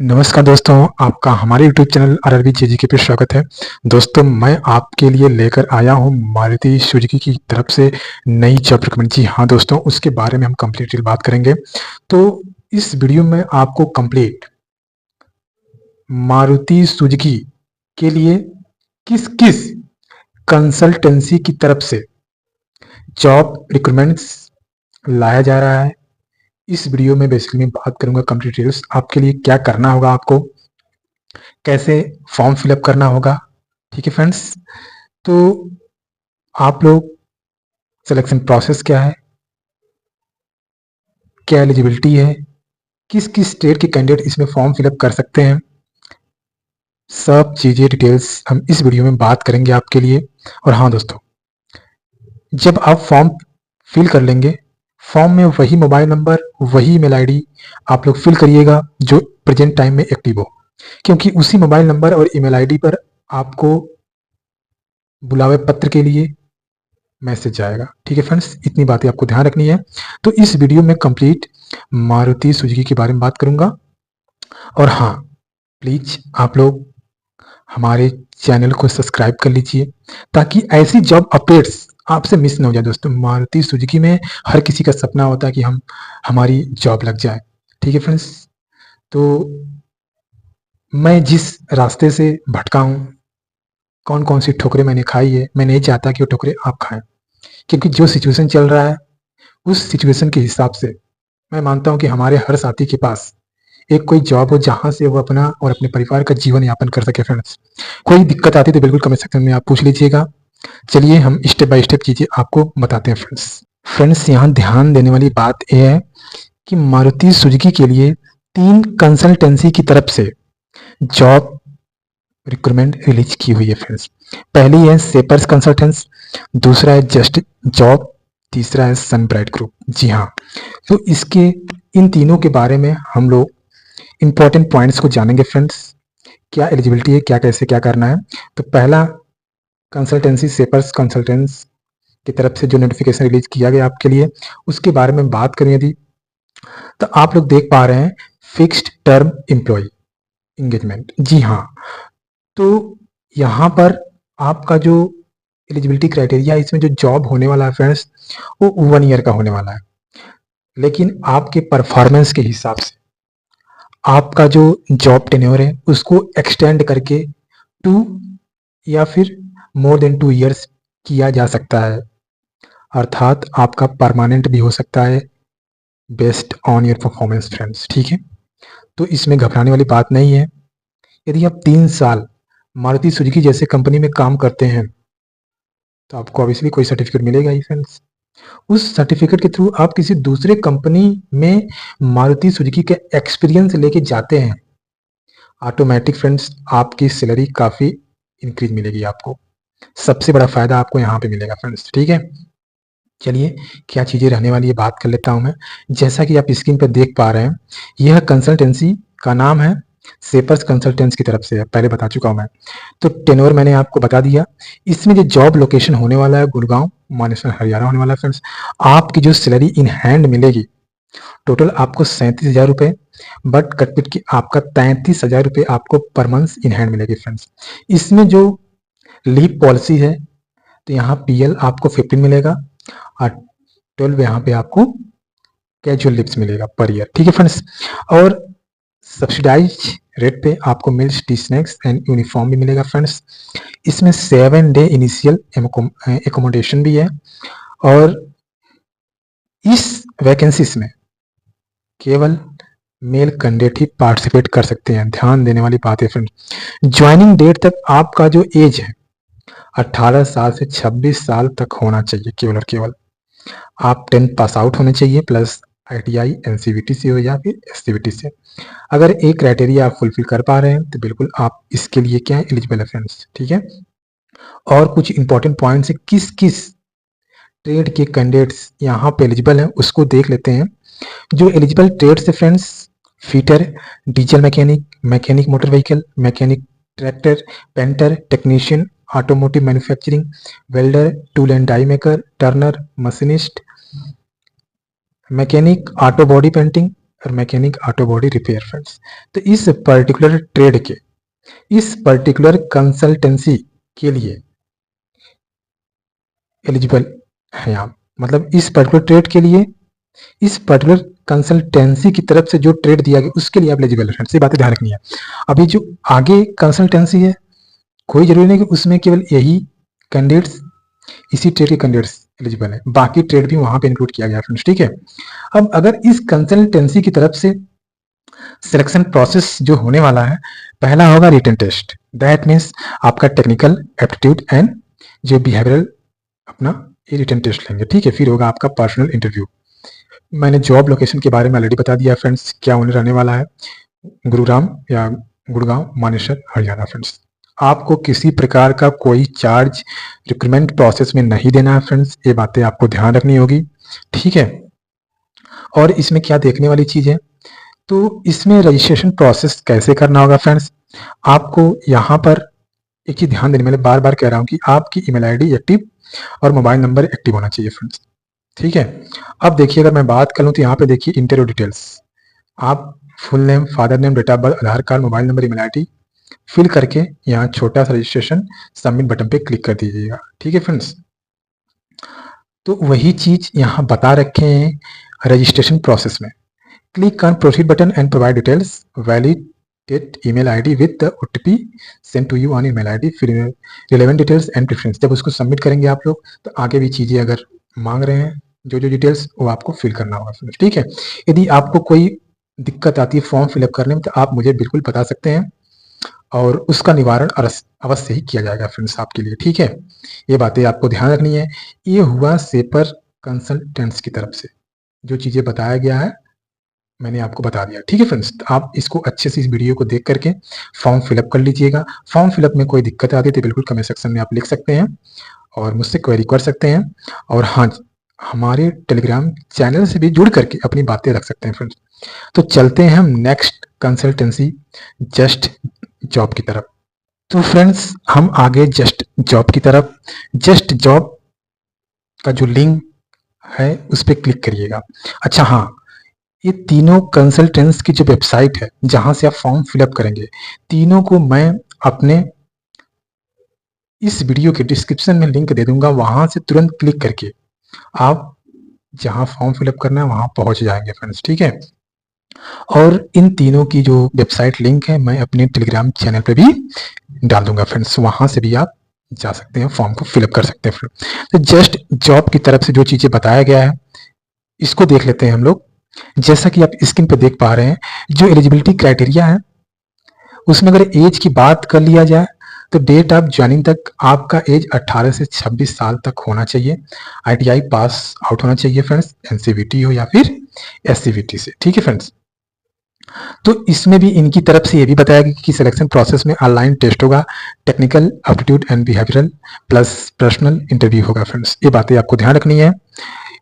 नमस्कार दोस्तों, आपका हमारे यूट्यूब चैनल आरआरबी जेजीके पे स्वागत है। दोस्तों, मैं आपके लिए लेकर आया हूँ मारुति सुजुकी की तरफ से नई जॉब रिक्रूटमेंट। जी हाँ दोस्तों, उसके बारे में हम कंप्लीट डिटेल बात करेंगे। तो इस वीडियो में आपको कंप्लीट मारुति सुजुकी के लिए किस किस कंसल्टेंसी की तरफ से जॉब रिक्रूटमेंट्स लाया जा रहा है, इस वीडियो में बेसिकली बात करूंगा कंप्लीट डिटेल्स। आपके लिए क्या करना होगा, आपको कैसे फॉर्म फिलअप करना होगा। ठीक है फ्रेंड्स, तो आप लोग सिलेक्शन प्रोसेस क्या है, क्या एलिजिबिलिटी है, किस किस स्टेट के कैंडिडेट इसमें फॉर्म फिलअप कर सकते हैं, सब चीज़ें डिटेल्स हम इस वीडियो में बात करेंगे आपके लिए। और हाँ दोस्तों, जब आप फॉर्म फिल कर लेंगे, फॉर्म में वही मोबाइल नंबर, वही ईमेल आईडी आप लोग फिल करिएगा जो प्रेजेंट टाइम में एक्टिव हो, क्योंकि उसी मोबाइल नंबर और ईमेल आईडी पर आपको बुलावे पत्र के लिए मैसेज जाएगा। ठीक है फ्रेंड्स, इतनी बातें आपको ध्यान रखनी है। तो इस वीडियो में कंप्लीट मारुति सुजुकी के बारे में बात करूंगा। और हाँ, प्लीज आप लोग हमारे चैनल को सब्सक्राइब कर लीजिए ताकि ऐसी जॉब अपडेट्स आपसे मिस ना हो जाए। दोस्तों, मारुति सुजुकी में हर किसी का सपना होता है कि हमारी जॉब लग जाए। ठीक है फ्रेंड्स, तो मैं जिस रास्ते से भटका हूँ, कौन कौन सी ठोकरें मैंने खाई है, मैं नहीं चाहता कि वो ठोकरें आप खाएं, क्योंकि जो सिचुएशन चल रहा है उस सिचुएशन के हिसाब से मैं मानता हूं कि हमारे हर साथी के पास एक कोई जॉब हो जहां से वो अपना और अपने परिवार का जीवन यापन कर सके। फ्रेंड्स, कोई दिक्कत आती तो बिल्कुल कमेंट सेक्शन में आप पूछ लीजिएगा। चलिए हम स्टेप बाय स्टेप चीजें आपको बताते हैं। फ्रेंड्स, यहाँ ध्यान देने वाली बात यह है कि मारुति सुजुकी के लिए 3 कंसल्टेंसी की तरफ से जॉब रिक्रूटमेंट रिलीज की हुई है। फ्रेंड्स, पहली है सेपर्स कंसल्टेंट्स, दूसरा है जस्ट जॉब, तीसरा है सनब्राइट ग्रुप। जी हाँ, तो इसके इन तीनों के बारे में हम लोग इंपॉर्टेंट पॉइंट्स को जानेंगे। फ्रेंड्स, क्या एलिजिबिलिटी है, क्या कैसे क्या करना है। तो पहला कंसल्टेंसी सेपर्स कंसल्टेंट्स की तरफ से जो नोटिफिकेशन रिलीज किया गया आपके लिए, उसके बारे में बात करें यदि, तो आप लोग देख पा रहे हैं फिक्स्ड टर्म एम्प्लॉय एंगेजमेंट। जी हाँ, तो यहाँ पर आपका जो एलिजिबिलिटी क्राइटेरिया, इसमें जो जॉब होने वाला है फ्रेंड्स, वो 1 ईयर का होने वाला है, लेकिन आपके परफॉर्मेंस के हिसाब से आपका जो जॉब टेन्योर है उसको एक्सटेंड करके 2 या फिर मोर देन 2 ईयर्स किया जा सकता है, अर्थात आपका परमानेंट भी हो सकता है based on your performance. Friends, ठीक है, तो इसमें घबराने वाली बात नहीं है। यदि आप 3 साल मारुति सुजुकी जैसे कंपनी में काम करते हैं तो आपको ऑब्वियसली कोई सर्टिफिकेट मिलेगा ही। फ्रेंड्स, उस सर्टिफिकेट के थ्रू आप किसी दूसरे कंपनी में मारुति सुजुकी के एक्सपीरियंस लेके जाते हैं, ऑटोमेटिक फ्रेंड्स आपकी सैलरी काफ़ी इंक्रीज मिलेगी आपको। सबसे बड़ा फायदा आपको यहाँ पे मिलेगा फ्रेंड्स। ठीक है, चलिए क्या चीज़ें रहने वाली है बात कर लेता हूँ मैं। जैसा कि आप स्क्रीन पर देख पा रहे हैं, यह कंसल्टेंसी का नाम है सेपर्स कंसल्टेंट्स की तरफ से है, पहले बता चुका हूँ मैं। तो टेनोर मैंने आपको बता दिया। इसमें जो जॉब लोकेशन होने वाला है गुड़गांव मानेसर हरियाणा होने वाला है। फ्रेंड्स, आपकी जो सैलरी इन हैंड मिलेगी टोटल आपको 37,000 रुपये, बट कटपिट की आपका 33,000 रुपये आपको पर मंथ इन हैंड मिलेगी। फ्रेंड्स, इसमें जो लीव पॉलिसी है, तो यहाँ पीएल आपको 15 मिलेगा और 12 यहाँ पे आपको कैजुअल लीव्स मिलेगा पर ईयर। ठीक है फ्रेंड्स, और सब्सिडाइज रेट पे आपको mills, T snacks and uniform भी मिलेगा। फ्रेंड्स, इसमें 7 डे इनिशियल एकोमोडेशन भी है, और इस वैकेंसीज में केवल मेल कैंडिडेट ही पार्टिसिपेट कर सकते हैं। ध्यान देने वाली बात है फ्रेंड्स, ज्वाइनिंग डेट तक आपका जो एज है 18 साल से 26 साल तक होना चाहिए, केवल और केवल आप 10 पास आउट होने चाहिए, प्लस आईटीआई एनसीवीटी से हो या फिर एससीवीटी से। अगर एक क्राइटेरिया आप फुलफिल कर पा रहे हैं तो बिल्कुल आप इसके लिए क्या है, एलिजिबल है फ्रेंड्स। ठीक है, और कुछ इंपॉर्टेंट पॉइंट्स है किस किस ट्रेड के कैंडिडेट्स यहाँ पे एलिजिबल हैं उसको देख लेते हैं। जो एलिजिबल ट्रेड्स है friends, fitter, diesel mechanic, mechanic motor vehicle, mechanic tractor, painter, technician, automotive manufacturing, welder, tool and die maker, turner, machinist, mechanic auto body painting, और mechanic auto body repair friends. तो इस particular trade के, इस particular consultancy के लिए eligible हैं आप। मतलब इस पर्टिकुलर ट्रेड के लिए, इस पर्टिकुलर कंसल्टेंसी की तरफ से जो ट्रेड दिया गया उसके लिए आप एलिजिबल है फ्रेंड्स। ये बातें ध्यान रखनी है। अभी जो आगे कंसल्टेंसी है, कोई जरूरी नहीं कि उसमें केवल यही कैंडिडेट्स, इसी ट्रेड के कैंडिडेट्स एलिजिबल है, बाकी ट्रेड भी वहां पे इंक्लूड किया गया फ्रेंड्स। ठीक है। अब अगर इस कंसल्टेंसी की तरफ से सिलेक्शन प्रोसेस जो होने वाला है, पहला होगा रिटन टेस्ट। दैट मीन्स आपका टेक्निकल एप्टीट्यूड एंड जो बिहेवियरल अपना ये रिटन टेस्ट लेंगे। ठीक है। फिर होगा आपका पर्सनल इंटरव्यू। मैंने जॉब लोकेशन के बारे में ऑलरेडी बता दिया फ्रेंड्स, क्या उन्हें रहने वाला है, गुरुग्राम या गुड़गांव मानेसर हरियाणा फ्रेंड्स। आपको किसी प्रकार का कोई चार्ज रिक्रूटमेंट प्रोसेस में नहीं देना है फ्रेंड्स, ये बातें आपको ध्यान रखनी होगी। ठीक है। और इसमें क्या देखने वाली चीज है, तो इसमें रजिस्ट्रेशन प्रोसेस कैसे करना होगा फ्रेंड्स। आपको यहाँ पर एक चीज ध्यान देने, मैं बार बार कह रहा हूँ कि आपकी ईमेल आईडी एक्टिव और मोबाइल नंबर एक्टिव होना चाहिए फ्रेंड्स। ठीक है। अब देखिए, अगर मैं बात करूँ तो यहाँ पे देखिए इंटरव्यू डिटेल्स, आप full name, father name, date of birth, Aadhaar card, mobile number, email ID fill करके यहाँ छोटा सा रजिस्ट्रेशन सबमिट बटन पे क्लिक कर दीजिएगा। ठीक है फ्रेंड्स। तो वही चीज यहाँ बता रखे हैं रजिस्ट्रेशन प्रोसेस में। Click on proceed button and provide details, validate email ID with the OTP send to you on email ID, फिर रिलेवेंट डिटेल्स एंड प्रेफरेंस। जब उसको सबमिट करेंगे आप लोग, तो आगे भी चीजें अगर मांग रहे हैं जो जो डिटेल्स, वो आपको फिल करना होगा। ठीक है। यदि आपको कोई दिक्कत आती है फॉर्म फिलअप करने में, तो आप मुझे बिल्कुल बता सकते हैं और उसका निवारण अवश्य ही किया जाएगा फ्रेंड्स आपके लिए। ठीक है। ये बातें आपको ध्यान रखनी है। ये हुआ सेपर कंसल्टेंट्स की तरफ से जो चीजें बताया गया है, मैंने आपको बता दिया। ठीक है फ्रेंड्स। तो आप इसको अच्छे से इस वीडियो को देख करके फॉर्म फिलअप कर लीजिएगा। फॉर्म फिलअप में कोई दिक्कत आती है तो बिल्कुल कमेंट सेक्शन में आप लिख सकते हैं और मुझसे क्वेरी कर सकते हैं। और हाँ, हमारे टेलीग्राम चैनल से भी जुड़ करके अपनी बातें रख सकते हैं फ्रेंड्स। तो चलते हैं हम नेक्स्ट कंसल्टेंसी जस्ट जॉब की तरफ। तो फ्रेंड्स, हम आगे जस्ट जॉब की तरफ। जस्ट जॉब का जो लिंक है उस पर क्लिक करिएगा। अच्छा हाँ, ये तीनों कंसल्टेंट्स की जो वेबसाइट है जहां से आप फॉर्म फिलअप करेंगे, तीनों को मैं अपने इस वीडियो के डिस्क्रिप्शन में लिंक दे दूंगा। वहां से तुरंत क्लिक करके आप जहां फॉर्म फिलअप करना है वहां पहुंच जाएंगे फ्रेंड्स। ठीक है। और इन तीनों की जो वेबसाइट लिंक है मैं अपने टेलीग्राम चैनल पे भी डाल दूंगा फ्रेंड्स, वहां से भी आप जा सकते हैं, फॉर्म को फिलअप कर सकते हैं फ्रेंड्स। तो जस्ट जॉब की तरफ से जो चीजें बताया गया है इसको देख लेते हैं हम लोग। जैसा कि आप स्क्रीन पे देख पा रहे हैं, जो एलिजिबिलिटी क्राइटेरिया है उसमें अगर एज की बात कर लिया जाए तो डेट ऑफ ज्वाइनिंग तक आपका एज 18 से 26 साल तक होना चाहिए। आईटीआई पास आउट होना चाहिए फ्रेंड्स, एनसीवीटी हो या फिर एससीवीटी से। ठीक है फ्रेंड्स। तो इसमें भी इनकी तरफ से ये भी बताया गया कि सिलेक्शन प्रोसेस में ऑनलाइन टेस्ट होगा, technical aptitude and behavioural plus personal interview होगा फ्रेंड्स। ये बातें आपको ध्यान रखनी है।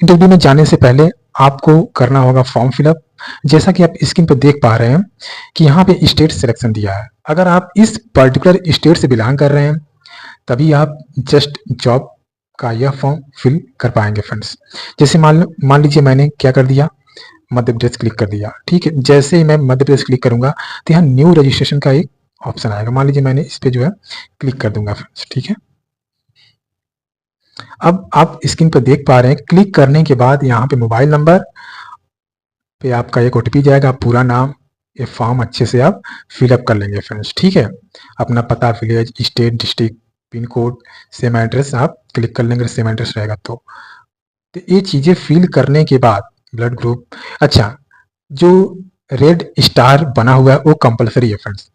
इंटरव्यू में जाने से पहले आपको करना होगा फॉर्म फिलअप। जैसा कि आप स्क्रीन पर देख पा रहे हैं कि यहाँ पे स्टेट सिलेक्शन दिया है। अगर आप इस पर्टिकुलर स्टेट से बिलोंग कर रहे हैं तभी आप जस्ट जॉब का यह फॉर्म फिल कर पाएंगे फ्रेंड्स। जैसे मान लीजिए मैंने क्या कर दिया, मध्य प्रदेश क्लिक कर दिया। ठीक है। जैसे ही मैं मध्य प्रदेश क्लिक करूंगा तो यहाँ न्यू रजिस्ट्रेशन का एक ऑप्शन आएगा। मान लीजिए मैंने इस पे जो है क्लिक कर दूंगा फ्रेंड्स। ठीक है। अब आप स्क्रीन पर देख पा रहे हैं, क्लिक करने के बाद यहाँ पे मोबाइल नंबर पे आपका एक ओटीपी जाएगा, पूरा नाम, ये फॉर्म अच्छे से आप फिलअप कर लेंगे फ्रेंड्स। ठीक है। अपना पता, village, state, district, pin code, same address आप क्लिक कर लेंगे, सेम एड्रेस रहेगा तो ये चीजें फिल करने के बाद ब्लड ग्रुप, अच्छा जो रेड स्टार बना हुआ है वो कंपलसरी है फ्रेंड्स।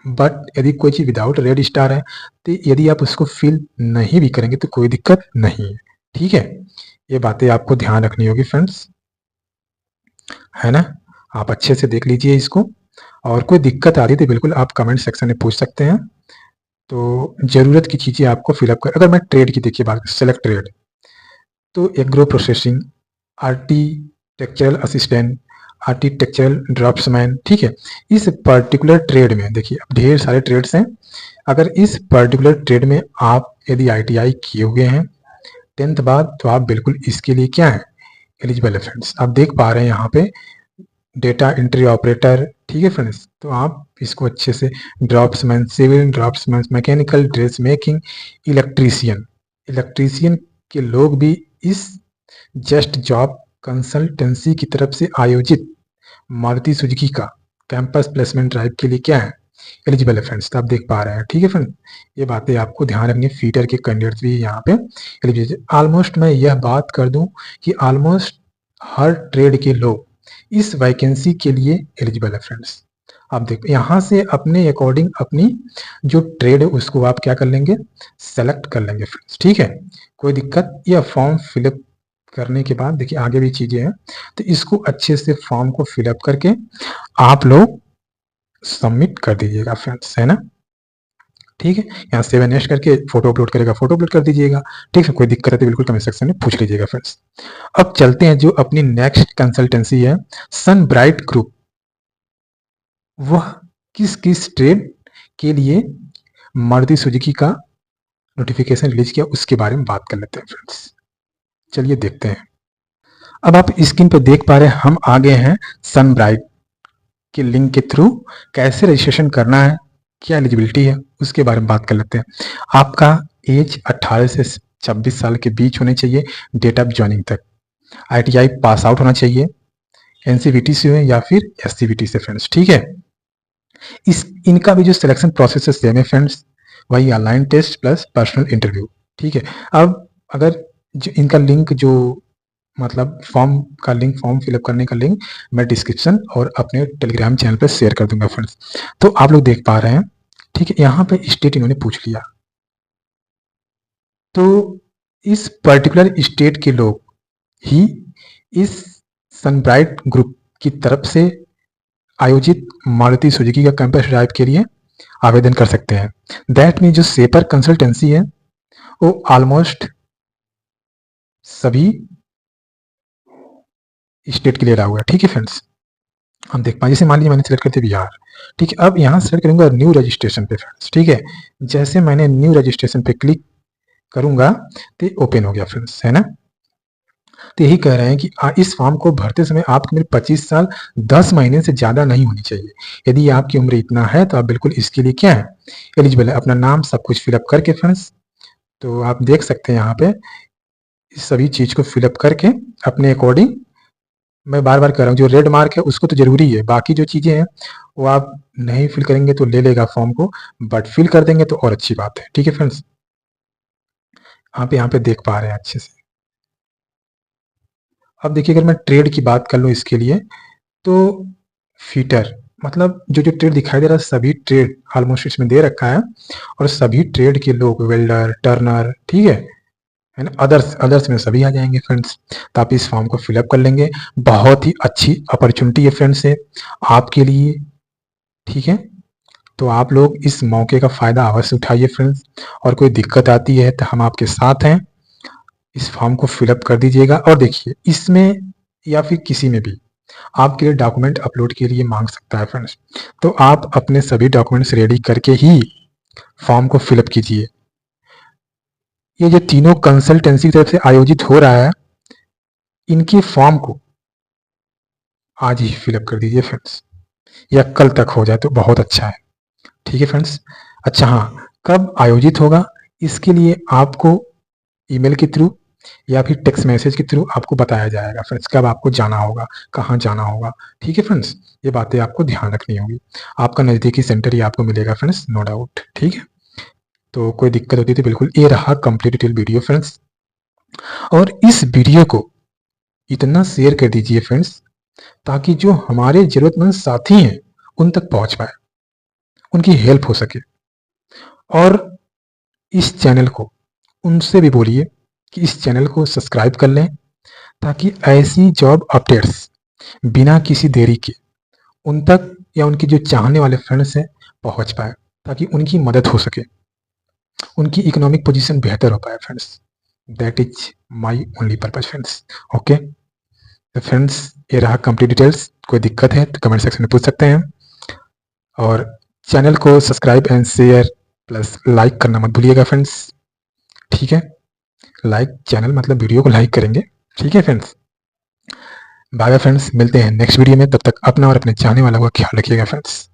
बट यदि कोई चीज विदाउट रेड स्टार है तो यदि आप उसको फिल नहीं भी करेंगे तो कोई दिक्कत नहीं है। ठीक है। ये बातें आपको ध्यान रखनी होगी फ्रेंड्स, है ना। आप अच्छे से देख लीजिए इसको, और कोई दिक्कत आ रही तो बिल्कुल आप कमेंट सेक्शन में पूछ सकते हैं। तो जरूरत की चीजें आपको फिलअप कर, अगर मैं ट्रेड की देखिए बात, सेलेक्ट ट्रेड, तो agro processing, architectural assistant, architectural draughtsman. ठीक है। इस पर्टिकुलर ट्रेड में देखिए अब ढेर सारे ट्रेड्स हैं। अगर इस पर्टिकुलर ट्रेड में आप यदि आईटीआई किए हुए हैं 10th बाद, तो आप बिल्कुल इसके लिए क्या है, एलिजिबल है फ्रेंड्स। आप देख पा रहे हैं यहाँ पे डेटा एंट्री ऑपरेटर, ठीक है फ्रेंड्स। तो आप इसको अच्छे से, draughtsman civil, draughtsman mechanical, dress making, electrician, electrician के लोग भी इस जस्ट जॉब कंसल्टेंसी की तरफ से आयोजित मारुति सुजुकी का कैंपस प्लेसमेंट ड्राइव के लिए क्या है, एलिजिबल है फ्रेंड्स। तो आप देख पा रहे हैं, ठीक है फ्रेंड, ये बातें आपको ध्यान रखनी है। फीटर के कैंडिडेट्स भी यहाँ पे एलिजिबल। ऑलमोस्ट मैं यह बात कर दूं कि ऑलमोस्ट हर ट्रेड के लोग इस वैकेंसी के लिए एलिजिबल है फ्रेंड्स। आप देखो यहाँ से अपने अकॉर्डिंग अपनी जो ट्रेड है उसको आप क्या कर लेंगे, सेलेक्ट कर लेंगे फ्रेंड्स, ठीक है, कोई दिक्कत। यह फॉर्म फिलअप करने के बाद देखिए आगे भी चीजें हैं, तो इसको अच्छे से फॉर्म को फिलअप करके आप लोग सबमिट कर दीजिएगा फ्रेंड्स, है ना, ठीक है। यहाँ सेव एंड नेक्स्ट करके फोटो अपलोड करेगा, फोटो अपलोड कर दीजिएगा, ठीक है। कोई दिक्कत है तो बिल्कुल कमेंट सेक्शन में पूछ लीजिएगा फ्रेंड्स। अब चलते हैं जो अपनी नेक्स्ट कंसल्टेंसी है, सन ब्राइट ग्रुप, वह किस किस ट्रेड के लिए मारुति सुजुकी का नोटिफिकेशन रिलीज किया उसके बारे में बात कर लेते हैं फ्रेंड्स। चलिए देखते हैं। अब आप स्क्रीन पर देख पा रहे हैं हम आ गए हैं सन ब्राइट के लिंक के थ्रू। कैसे रजिस्ट्रेशन करना है, क्या एलिजिबिलिटी है, उसके बारे में बात कर लेते हैं। आपका एज 18 से 26 साल के बीच होनी चाहिए डेट ऑफ ज्वाइनिंग तक। ITI पास आउट होना चाहिए, NCVT से या फिर SCVT से फ्रेंड्स, ठीक है। इनका भी जो सिलेक्शन प्रोसेस है सेम है फ्रेंड्स, वही online test plus personal interview, ठीक है। अब अगर जो इनका लिंक जो मतलब फॉर्म का लिंक, फॉर्म फिलअप करने का लिंक मैं डिस्क्रिप्शन और अपने टेलीग्राम चैनल पर शेयर कर दूंगा फ्रेंड्स। तो आप लोग देख पा रहे हैं, ठीक है, यहाँ पे स्टेट इन्होंने पूछ लिया, तो इस पर्टिकुलर स्टेट के लोग ही इस सनब्राइट ग्रुप की तरफ से आयोजित मारुति सुजुकी का कैंपस ड्राइव के लिए आवेदन कर सकते हैं। दैट मीन जो सेपर कंसल्टेंसी है वो ऑलमोस्ट सभी स्टेट के लिए रहा हुआ है, ठीक है फ्रेंड्स। हम देख पाए, जैसे मान लीजिए मैंने सेलेक्ट करते बिहार, ठीक है। अब यहाँ सेलेक्ट करूंगा न्यू रजिस्ट्रेशन पे फ्रेंड्स, ठीक है। जैसे मैंने न्यू रजिस्ट्रेशन पे क्लिक करूंगा तो ओपन हो गया फ्रेंड्स, है ना। तो यही कह रहे हैं कि इस फॉर्म को भरते समय आपकी उम्र 25 साल 10 महीने से ज्यादा नहीं होनी चाहिए। यदि आपकी उम्र इतना है तो आप बिल्कुल इसके लिए क्या है, एलिजिबल है। अपना नाम सब कुछ फिलअप करके फ्रेंड्स, तो आप देख सकते हैं यहाँ पे इस सभी चीज को फिलअप करके अपने अकॉर्डिंग, मैं बार बार कह रहा हूँ जो रेड मार्क है उसको तो जरूरी है, बाकी जो चीजें हैं वो आप नहीं फिल करेंगे तो ले लेगा फॉर्म को, बट फिल कर देंगे तो और अच्छी बात है, ठीक है फ्रेंड्स। आप यहाँ पे देख पा रहे हैं अच्छे से। अब देखिए अगर मैं ट्रेड की बात कर लूँ इसके लिए, तो फीटर मतलब जो जो ट्रेड दिखाई दे रहा है सभी ट्रेड ऑलमोस्ट इसमें दे रखा है, और सभी ट्रेड के लोग वेल्डर, टर्नर, ठीक है ना, अदर्स अदर्स में सभी आ जाएंगे फ्रेंड्स। तो आप इस फॉर्म को फिलअप कर लेंगे, बहुत ही अच्छी अपॉर्चुनिटी है फ्रेंड्स है आपके लिए, ठीक है। तो आप लोग इस मौके का फायदा अवश्य उठाइए फ्रेंड्स, और कोई दिक्कत आती है तो हम आपके साथ हैं। इस फॉर्म को फिलअप कर दीजिएगा, और देखिए इसमें या फिर किसी में भी आपके लिए डॉक्यूमेंट अपलोड के लिए मांग सकता है फ्रेंड्स, तो आप अपने सभी डॉक्यूमेंट्स रेडी करके ही फॉर्म को फिलअप कीजिए। ये जो तीनों कंसल्टेंसी की तरफ से आयोजित हो रहा है, इनके फॉर्म को आज ही फिलअप कर दीजिए फ्रेंड्स, या कल तक हो जाए तो बहुत अच्छा है, ठीक है फ्रेंड्स। अच्छा हाँ, कब आयोजित होगा इसके लिए आपको ईमेल के थ्रू या फिर टेक्स्ट मैसेज के थ्रू आपको बताया जाएगा फ्रेंड्स, कब आपको जाना होगा, कहाँ जाना होगा, ठीक है फ्रेंड्स। ये बातें आपको ध्यान रखनी होगी। आपका नज़दीकी सेंटर ही आपको मिलेगा फ्रेंड्स, नो डाउट, ठीक है। तो कोई दिक्कत होती है तो बिल्कुल, ये रहा कंप्लीट डिटेल वीडियो फ्रेंड्स। और इस वीडियो को इतना शेयर कर दीजिए फ्रेंड्स, ताकि जो हमारे जरूरतमंद साथी हैं उन तक पहुंच पाए, उनकी हेल्प हो सके। और इस चैनल को उनसे भी बोलिए कि इस चैनल को सब्सक्राइब कर लें, ताकि ऐसी जॉब अपडेट्स बिना किसी देरी के उन तक या उनके जो चाहने वाले फ्रेंड्स हैं पहुंच पाए, ताकि उनकी मदद हो सके, उनकी इकोनॉमिक पोजीशन बेहतर हो पाए friends. That is my only purpose friends, okay. तो फ्रेंड्स ये रहा कंप्लीट डिटेल्स, कोई दिक्कत है तो कमेंट सेक्शन में पूछ सकते हैं, और चैनल को subscribe and share plus like करना मत भूलिएगा फ्रेंड्स, ठीक है। लाइक चैनल मतलब वीडियो को लाइक करेंगे, ठीक है फ्रेंड्स। बाय बाय फ्रेंड्स, मिलते हैं नेक्स्ट वीडियो में। तब तक अपना और अपने चाहने वालों का ख्याल रखिएगा फ्रेंड्स।